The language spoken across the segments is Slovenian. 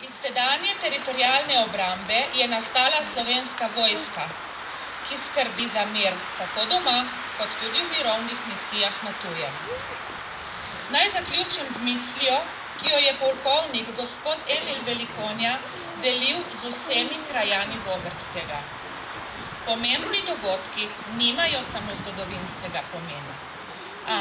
Iz tedanje teritorialne obrambe je nastala Slovenska vojska, ki skrbi za mir tako doma, kot tudi v mirovnih misijah na tujem. Naj zaključim z mislijo, ki jo je polkovnik gospod Emil Velikonja delil z vsemi krajani Vogrskega. Pomembni dogodki nimajo samo zgodovinskega pomena,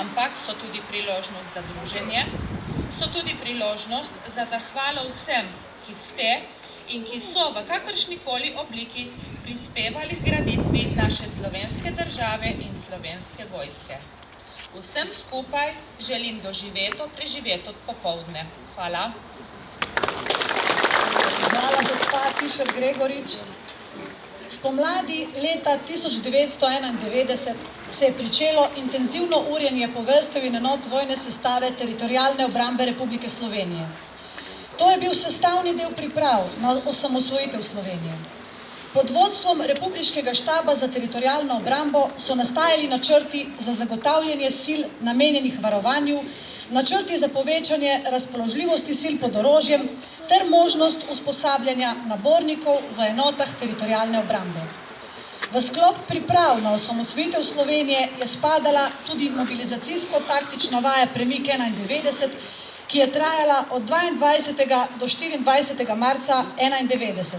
ampak so tudi priložnost za druženje, so tudi priložnost za zahvalo vsem, ki ste in ki so v kakršnikoli obliki prispevali k graditvi naše slovenske države in slovenske vojske. Vsem skupaj želim doživeto, preživeto popoldne. Hvala. Hvala, gospa Tišar Gregorič. Spomladi leta 1991 se je pričelo intenzivno urjenje poveljstev in enot vojne sestave Teritorialne obrambe Republike Slovenije. To je bil sestavni del priprav na osamosvojitev Slovenije. Pod vodstvom Republiškega štaba za teritorialno obrambo so nastajali načrti za zagotavljanje sil namenjenih varovanju, načrti za povečanje razpoložljivosti sil pod orožjem ter možnost usposabljanja nabornikov v enotah teritorialne obrambe. V sklop priprav na osamosvojitev Slovenije je spadala tudi mobilizacijsko-taktična vaja Premik 91, ki je trajala od 22. do 24. marca 1991.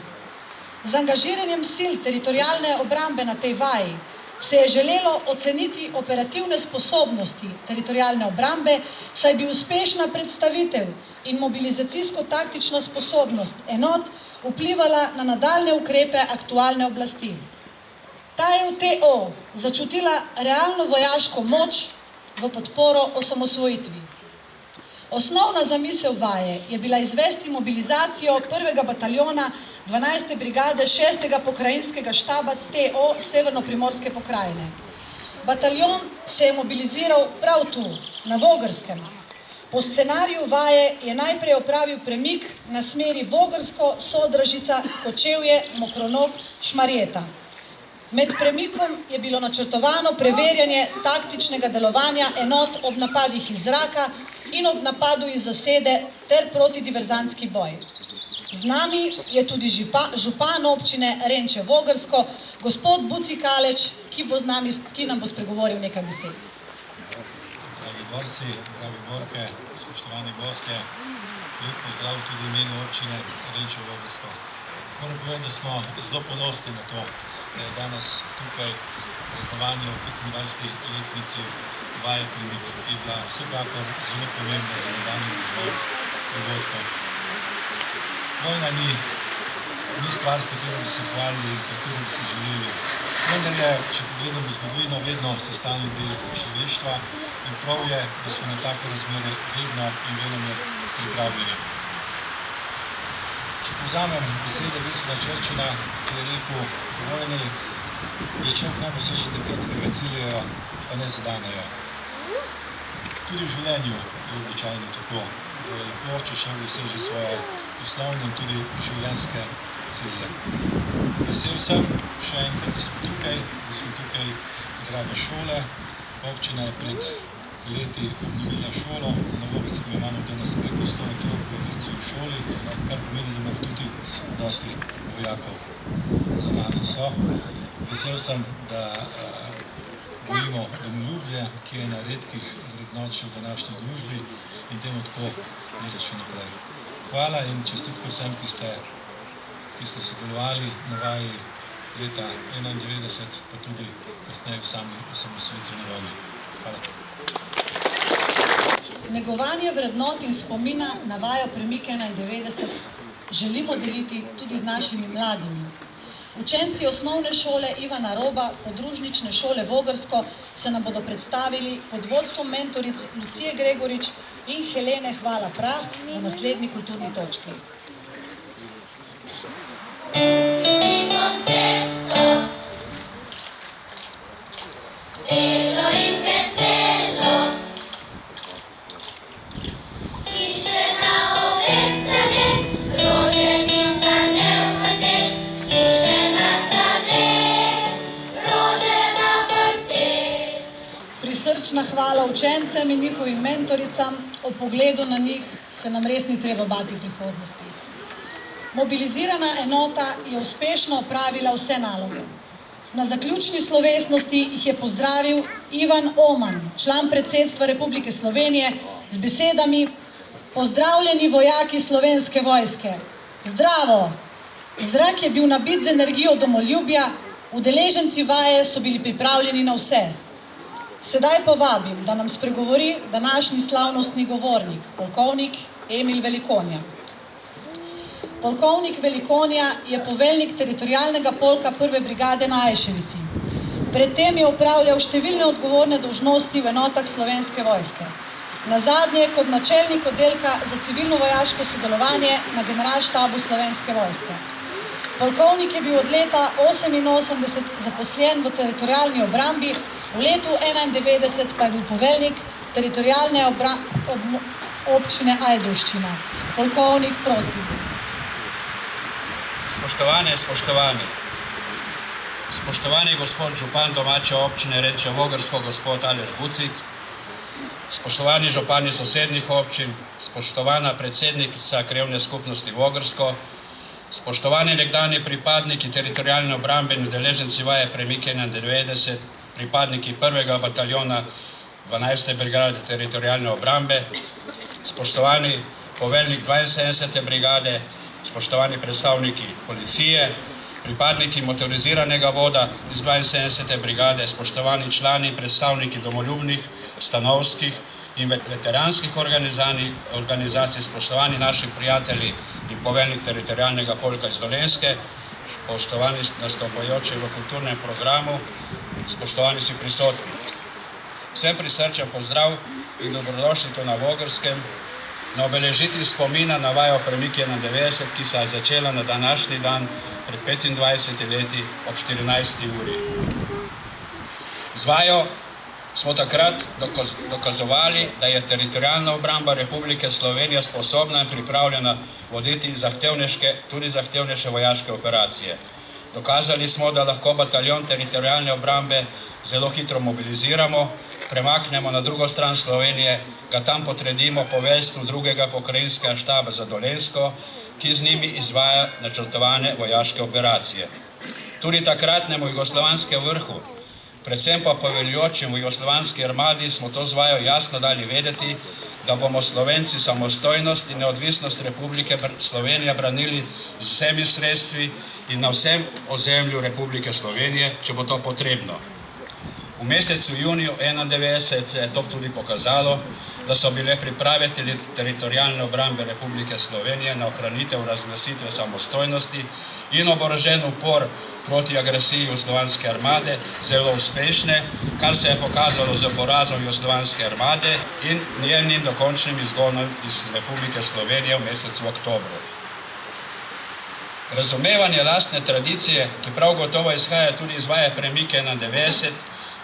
Z angažiranjem sil teritorialne obrambe na tej vaji se je želelo oceniti operativne sposobnosti teritorialne obrambe, saj bi uspešna predstavitev in mobilizacijsko-taktična sposobnost enot vplivala na nadaljne ukrepe aktualne oblasti. Ta je v TO začutila realno vojaško moč v podporo osamosvojitvi. Osnovna zamisel vaje je bila izvesti mobilizacijo 1. bataljona 12. brigade 6. pokrajinskega štaba TO Severno-primorske pokrajine. Bataljon se je mobiliziral prav tu, na Vogrskem. Po scenariju vaje je najprej opravil premik na smeri Vogrsko, Sodražica, Kočevje, Mokronog, Šmarjeta. Med premikom je bilo načrtovano preverjanje taktičnega delovanja enot ob napadih iz zraka in ob napadu iz zasede ter protidiverzantski boj. Z nami je tudi župan občine Renče Vogrsko, gospod Buci Kaleč, ki nam bo spregovoril nekaj besed. Dragi borci, dragi borke, spoštovani gostje, lep pozdrav tudi v imenu občine Renče Vogrsko. Moram povedati, da smo zelo ponosni na to, da je danes tukaj praznovanje o 25. letnici vaje Premik, ki je bila vsekakor zelo pomembna za nadaljnji razvoj dogodkov. Vojna ni stvar, s katero bi se hvalili in katero bi se želeli. Vendar je, če pogledamo zgodovino, vedno sestavni del človeštva in prav je, da smo na take razmere vedno in venomer pripravljeni. Če povzamem besede Winstona Churchilla, ki je rekel, v vojni je človek najbolj srečen takrat, ki ga ciljajo, pa ne zadanejo. Tudi v življenju je običajno tako, da je lepo, če človek doseže svoje poslovne in tudi življenjske cilje. Vesel sem še enkrat, da smo tukaj zraven šole. Občina je pred leti obnovila šolo, na Vogrskem imamo danes preko 100 otrok v vrtcu in šoli, kar pomeni, da imamo tudi dosti vojakov za mano so. Vesel sem, da gojimo domoljublje, ki je ena redkih vrednot še v današnji družbi in temu tako delati še naprej. Hvala in čestitko vsem, ki ste sodelovali na vaji leta 1991, pa tudi kasneje v sami osamosvojitveni vojni. Hvala. Negovanje vrednot in spomina na vajo Premik 91 želimo deliti tudi z našimi mladimi. Učenci osnovne šole Ivana Roba, podružnične šole Vogrsko se nam bodo predstavili pod vodstvom mentoric Lucije Gregorič in Helene Hvala Prah v naslednji kulturni točki. Prisrčna hvala učencem in njihovim mentoricam, o pogledu na njih se nam res ni treba bati prihodnosti. Mobilizirana enota je uspešno opravila vse naloge. Na zaključni slovesnosti jih je pozdravil Ivan Oman, član predsedstva Republike Slovenije, z besedami: "Pozdravljeni vojaki Slovenske vojske! Zdravo!" Zrak je bil nabit z energijo domoljubja, udeleženci vaje so bili pripravljeni na vse. Sedaj povabim, da nam spregovori današnji slavnostni govornik, polkovnik Emil Velikonja. Polkovnik Velikonja je poveljnik teritorialnega polka 1. brigade na Ajševici. Predtem je opravljal številne odgovorne dolžnosti v enotah Slovenske vojske. Nazadnje kot načelnik oddelka za civilno-vojaško sodelovanje na Generalštabu Slovenske vojske. Polkovnik je bil od leta 1988 zaposlen v teritorialni obrambi, v letu 1991 pa je bil poveljnik teritorialne občine Ajdovščina. Polkovnik, prosim. Spoštovane, spoštovani. Spoštovani gospod župan domače občine Renče Vogrsko, gospod Aleš Bucik, spoštovani župani sosednjih občin, spoštovana predsednica Krajevne skupnosti Vogrsko, spoštovani nekdanji pripadniki teritorialne obrambe in udeleženci vaje Premik 91, pripadniki 1. bataljona 12. brigade teritorialne obrambe, spoštovani poveljnik 72. brigade, spoštovani predstavniki policije, pripadniki motoriziranega voda iz 72. brigade, spoštovani člani in predstavniki domoljubnih, stanovskih in veteranskih organizacij, spoštovani naši prijatelji in poveljnik teritorialnega polka iz Dolenjske, spoštovani nastopajoči v kulturnem programu, spoštovani vsi prisotni. Vsem prisrčen pozdrav in dobrodošli tu na Vogrskem, na obeležitvi spomina na vajo Premik 91, ki se je začela na današnji dan pred 25 leti ob 14. uri. Z vajo smo takrat dokazovali, da je teritorialna obramba Republike Slovenije sposobna in pripravljena voditi tudi zahtevnejše vojaške operacije. Dokazali smo, da lahko bataljon teritorialne obrambe zelo hitro mobiliziramo, premaknemo na drugo stran Slovenije, ga tam potrdimo poveljstvu 2. pokrajinskega štaba za Dolenjsko, ki z njimi izvaja načrtovane vojaške operacije. Tudi takratnemu jugoslovanskemu vrhu, predvsem pa poveljujočim v jugoslovanski armadi, smo to z vajo jasno dali vedeti, da bomo Slovenci samostojnost in neodvisnost Republike Slovenije branili z vsemi sredstvi in na vsem ozemlju Republike Slovenije, če bo to potrebno. V mesecu juniju 1991 se je to tudi pokazalo, da so bile priprave teritorialne obrambe Republike Slovenije na ohranitev razglasitve samostojnosti in oborožen upor proti agresiji jugoslovanske armade zelo uspešne, kar se je pokazalo z porazom jugoslovanske armade in njenim dokončnim izgonom iz Republike Slovenije v mesecu oktobru. Razumevanje lastne tradicije, ki prav gotovo izhaja tudi iz vaje Premik 91,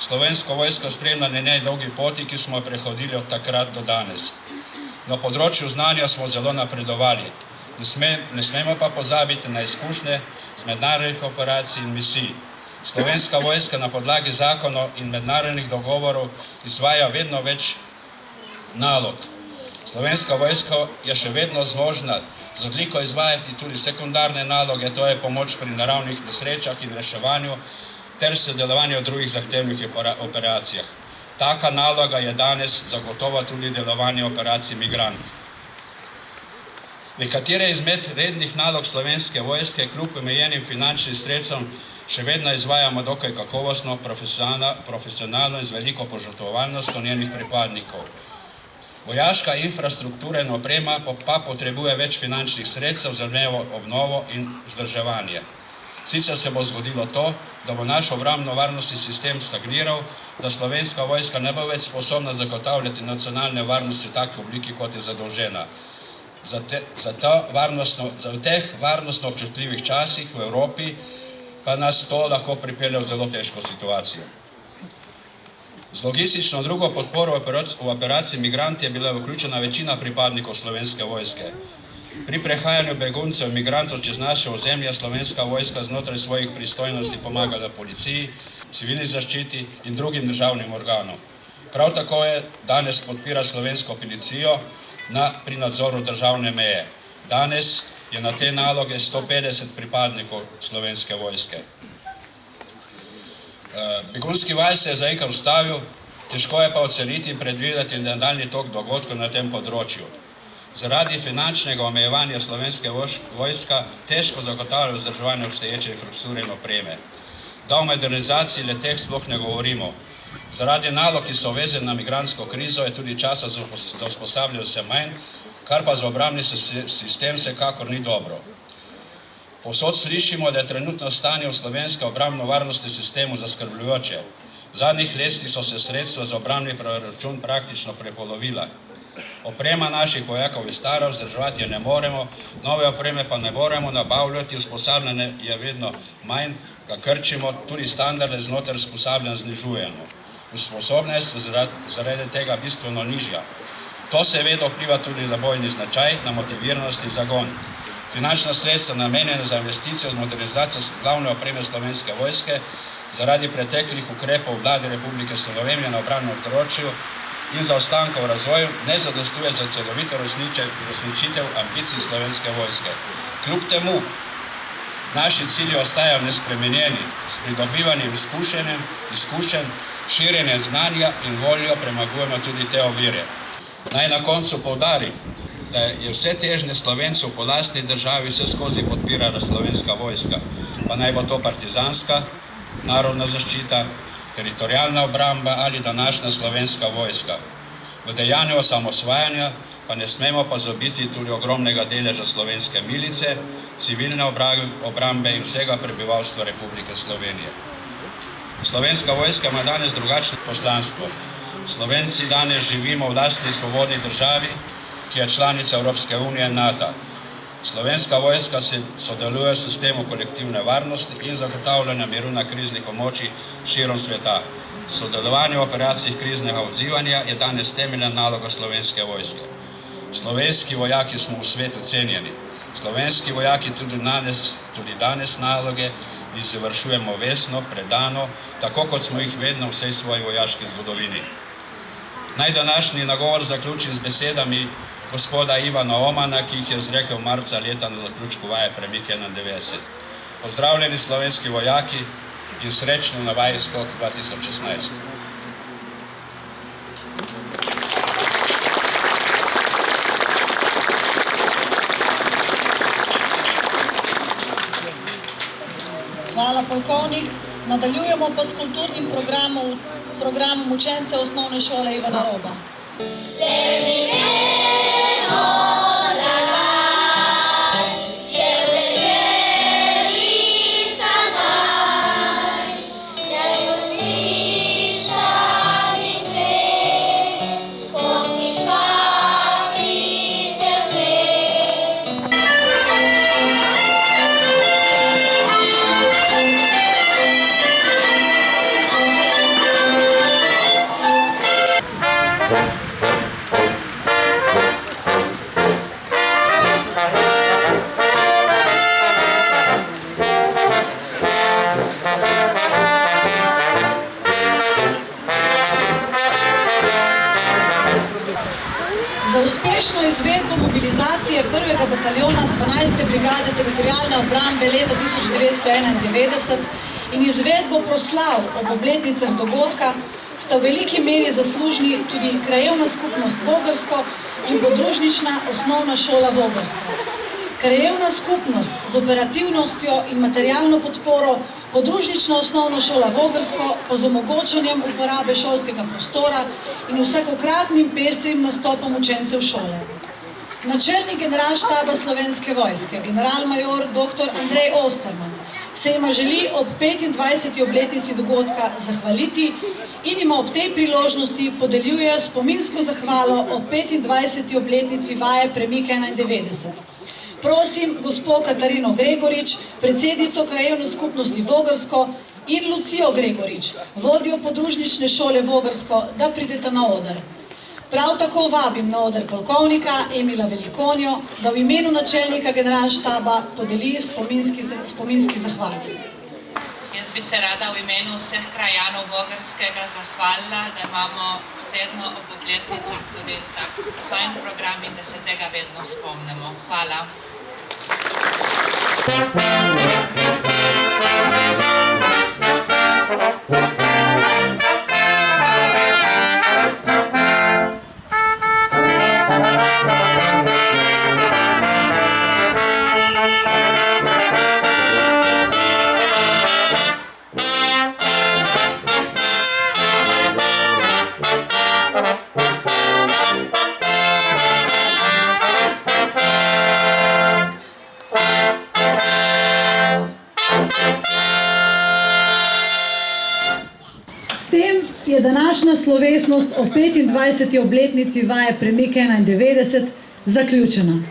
Slovensko vojsko spremlja na njej dolgi poti, ki smo jo prehodili od takrat do danes. Na področju znanja smo zelo napredovali. Ne smemo pa pozabiti na izkušnje z mednarodnih operacij in misij. Slovenska vojska na podlagi zakonov in mednarodnih dogovorov izvaja vedno več nalog. Slovenska vojska je še vedno zmožna z odliko izvajati tudi sekundarne naloge, to je pomoč pri naravnih nesrečah in reševanju, ter sodelovanje v drugih zahtevnih operacijah. Taka naloga je danes zagotovo tudi delovanje operacij Migrant. Nekatere izmed rednih nalog Slovenske vojske kljub omejenim finančnim sredstvom še vedno izvajamo dokaj kakovostno, profesionalno in z veliko požrtvovalnostjo njenih pripadnikov. Vojaška infrastruktura in oprema pa potrebuje več finančnih sredstev za njegovo obnovo in vzdrževanje. Sicer se bo zgodilo to, da bo naš obrambno-varnostni sistem stagniral, da Slovenska vojska ne bo več sposobna zagotavljati nacionalne varnosti v taki obliki, kot je zadolžena. V teh varnostno občutljivih časih v Evropi pa nas to lahko pripelje v zelo težko situacijo. Z logistično drugo podporo v operaciji Migrant je bila vključena večina pripadnikov Slovenske vojske. Pri prehajanju beguncev in migrantov čez naše ozemlje Slovenska vojska znotraj svojih pristojnosti pomagala policiji, civilni zaščiti in drugim državnim organom. Prav tako je danes podpira slovensko policijo pri nadzoru državne meje. Danes je na te naloge 150 pripadnikov Slovenske vojske. Begunski val se je zaenkrat ustavil, težko je pa oceniti in predvideti nadaljnji tok dogodkov na tem področju. Zaradi finančnega omejevanja Slovenske vojska težko zagotavlja vzdrževanje obstoječe infrastrukture in opreme. Da o modernizaciji le-teh sploh ne govorimo. Zaradi nalog, ki so vezane na migrantsko krizo, je tudi časa za usposabljanje vse manj, kar pa za obrambni sistem vsekakor ni dobro. Povsod slišimo, da je trenutno stanje v slovenskem obrambno-varnostnem sistemu zaskrbljujoče. V zadnjih letih so se sredstva za obrambni proračun praktično prepolovila. Oprema naših vojakov je stara, vzdrževati jo ne moremo, nove opreme pa ne moremo nabavljati, usposabljanje je vedno manj, ga krčimo, tudi standarde znotraj usposabljanja znižujemo. Usposobljenost je zaradi tega bistveno nižja. To seveda vpliva tudi na bojni značaj, na motiviranost in zagon. Finančna sredstva namenjena za investicijo z modernizacijo glavne opreme Slovenske vojske zaradi preteklih ukrepov Vlade Republike Slovenije na obrambnem področju in zaostanka v razvoju ne zadostuje za celovito uresničitev ambicij Slovenske vojske. Kljub temu naši cilji ostajajo nespremenjeni, s pridobivanjem izkušenj, širjenjem znanja in voljo premagujemo tudi te ovire. Naj na koncu poudarim, da je vse težnje Slovencev po lastni državi vse skozi podpirala Slovenska vojska, pa naj bo to partizanska, narodna zaščita, teritorialna obramba ali današnja Slovenska vojska. V dejanju osamosvajanja pa ne smemo pozabiti tudi ogromnega deleža slovenske milice, civilne obrambe in vsega prebivalstva Republike Slovenije. Slovenska vojska ima danes drugačno poslanstvo. Slovenci danes živimo v lastni svobodni državi, ki je članica Evropske unije in NATO. Slovenska vojska sodeluje v sistemu kolektivne varnosti in zagotavljanja miru na kriznih območjih širom sveta. Sodelovanje v operacijah kriznega odzivanja je danes temeljna naloga Slovenske vojske. Slovenski vojaki smo v svetu cenjeni. Slovenski vojaki tudi danes naloge izvršujemo vestno, predano, tako kot smo jih vedno v vsej svoji vojaški zgodovini. Naj današnji nagovor zaključim z besedami gospoda Ivana Omana, ki jih je izrekel marca leta na zaključku vaje Premik 91. Pozdravljeni slovenski vojaki in srečno na vaji Skok 2016. Hvala, polkovnik. Nadaljujemo pa s kulturnim programom učencev osnovne šole Ivana Roba. Za uspešno izvedbo mobilizacije 1. bataljona 12. brigade teritorialne obrambe leta 1991 in izvedbo proslav ob obletnicah dogodka sta v veliki meri zaslužni tudi krajevna skupnost Vogrsko in podružnična osnovna šola Vogrsko. Krajevna skupnost z operativnostjo in materialno podporo, podružnična osnovna šola Vogrsko pa z omogočanjem uporabe šolskega prostora in vsakokratnim pestrim nastopom učencev šole. Načelnik generalštaba Slovenske vojske, generalmajor dr. Andrej Osterman, se ima želi ob 25. obletnici dogodka zahvaliti in ima ob tej priložnosti podeljuje spominsko zahvalo ob 25. obletnici vaje Premik 91. Prosim gospo Katarino Gregorič, predsednico krajevne skupnosti Vogrsko in Lucijo Gregorič, vodjo podružnične šole Vogrsko, da prideta na oder. Prav tako vabim na oder polkovnika Emila Velikonjo, da v imenu načelnika generalštaba podeli spominski zahval. Jaz bi se rada v imenu vseh krajanov Vogrskega zahvalila, da imamo vedno ob obletnicah tudi tak fajn program in da se tega vedno spomnimo. Hvala. S tem je današnja slovesnost o 25. obletnici vaje Premik 91 zaključena.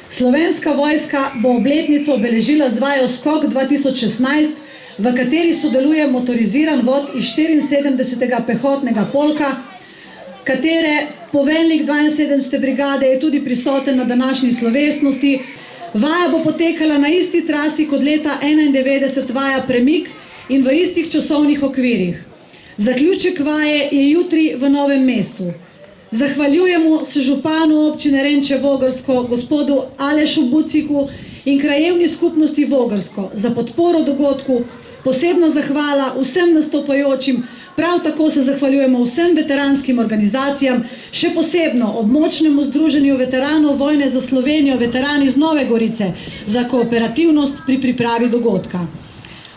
Slovenska vojska bo obletnico obeležila z vajo Skok 2016, v kateri sodeluje motoriziran vod iz 74. pehotnega polka, katere poveljnik 72. brigade je tudi prisoten na današnji slovesnosti. Vaja bo potekala na isti trasi kot leta 91 vaja Premik in v istih časovnih okvirih. Zaključek vaje je jutri v Novem mestu. Zahvaljujemo se županu občine Renče - Vogrsko, gospodu Alešu Buciku in krajevni skupnosti Vogrsko za podporo dogodku. Posebno zahvala vsem nastopajočim, prav tako se zahvaljujemo vsem veteranskim organizacijam, še posebno območnemu združenju veteranov vojne za Slovenijo, veterani iz Nove Gorice, za kooperativnost pri pripravi dogodka.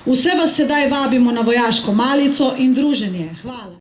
Vse vas sedaj vabimo na vojaško malico in druženje. Hvala.